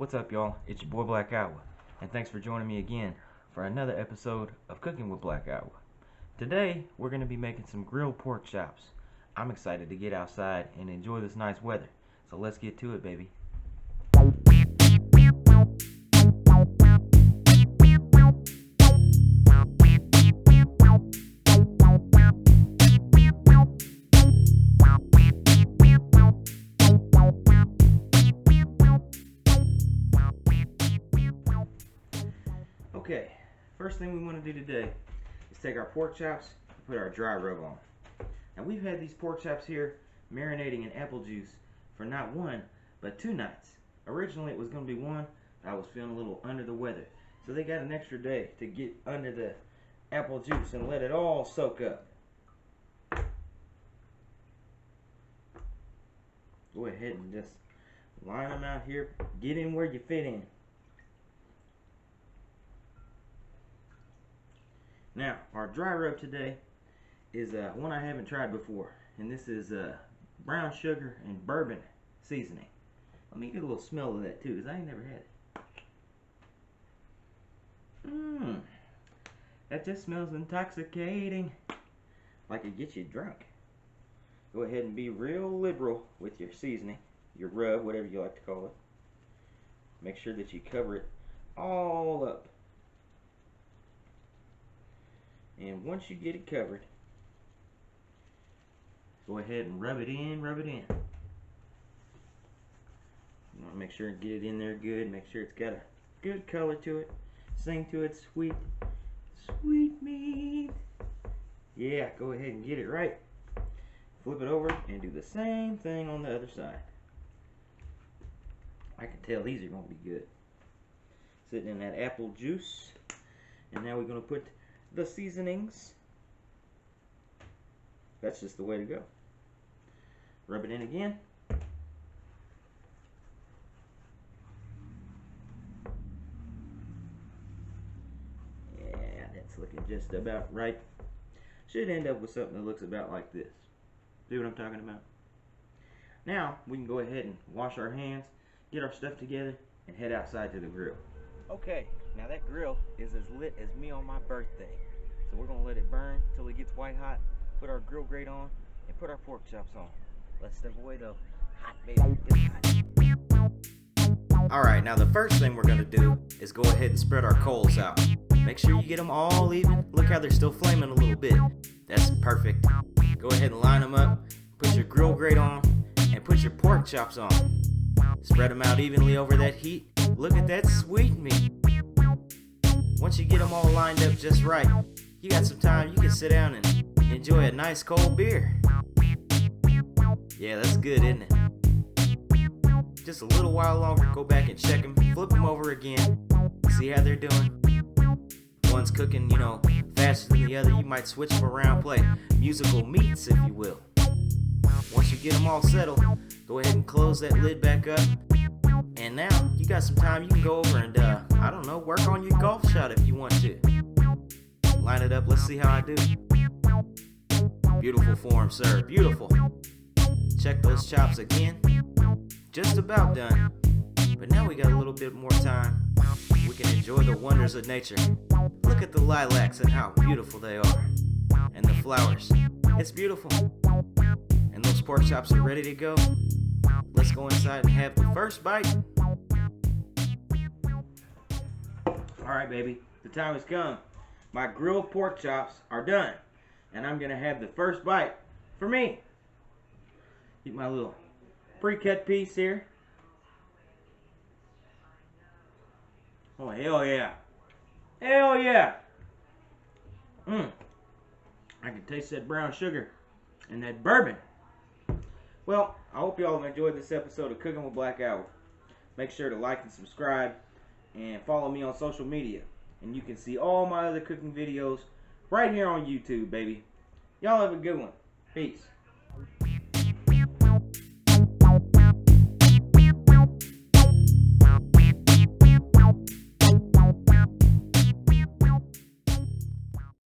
What's up, y'all? It's your boy Black Iowa, and thanks for joining me again for another episode of Cooking with Black Iowa. Today, we're going to be making some grilled pork chops. I'm excited to get outside and enjoy this nice weather, so let's get to it, baby. Okay, first thing we want to do today is take our pork chops and put our dry rub on. Now we've had these pork chops here marinating in apple juice for not one, but 2 nights. Originally it was going to be one, but I was feeling a little under the weather. So they got an extra day to get under the apple juice and let it all soak up. Go ahead and just line them out here. Get in where you fit in. Now, our dry rub today is one I haven't tried before, and this is brown sugar and bourbon seasoning. Let me get a little smell of that too, because I ain't never had it. That just smells intoxicating, like it gets you drunk. Go ahead and be real liberal with your seasoning, your rub, whatever you like to call it. Make sure that you cover it all up. And once you get it covered, go ahead and rub it in, rub it in. You want to make sure and get it in there good. Make sure it's got a good color to it. Sing to it, sweet, sweet meat. Yeah, go ahead and get it right. Flip it over and do the same thing on the other side. I can tell these are going to be good. Sitting in that apple juice. And now we're going to put the seasonings. That's just the way to go. Rub it in again. Yeah, that's looking just about right. Should end up with something that looks about like this. See what I'm talking about? Now we can go ahead and wash our hands, get our stuff together, and head outside to the grill. Okay, now that grill is as lit as me on my birthday. So we're going to let it burn till it gets white hot, put our grill grate on, and put our pork chops on. Let's step away though. Hot, baby. It's hot. Alright, now the first thing we're going to do is go ahead and spread our coals out. Make sure you get them all even. Look how they're still flaming a little bit. That's perfect. Go ahead and line them up, put your grill grate on, and put your pork chops on. Spread them out evenly over that heat. Look at that sweet meat. Once you get them all lined up just right, you got some time, you can sit down and enjoy a nice cold beer. Yeah, that's good, isn't it? Just a little while longer, go back and check them, flip them over again, see how they're doing. One's cooking, faster than the other. You might switch them around, play musical meats, if you will. Once you get them all settled, go ahead and close that lid back up. And now, you got some time, you can go over and, work on your golf shot if you want to. Line it up, let's see how I do. Beautiful form, sir, beautiful. Check those chops again. Just about done. But now we got a little bit more time. We can enjoy the wonders of nature. Look at the lilacs and how beautiful they are. And the flowers. It's beautiful. And those pork chops are ready to go. Let's go inside and have the first bite. Alright, baby, the time has come. My grilled pork chops are done, and I'm gonna have the first bite for me. Get my little pre-cut piece here. Oh, hell yeah. Hell yeah. I can taste that brown sugar and that bourbon. Well, I hope y'all have enjoyed this episode of Cooking with Black Iowa. Make sure to like and subscribe and follow me on social media. And you can see all my other cooking videos right here on YouTube, baby. Y'all have a good one. Peace.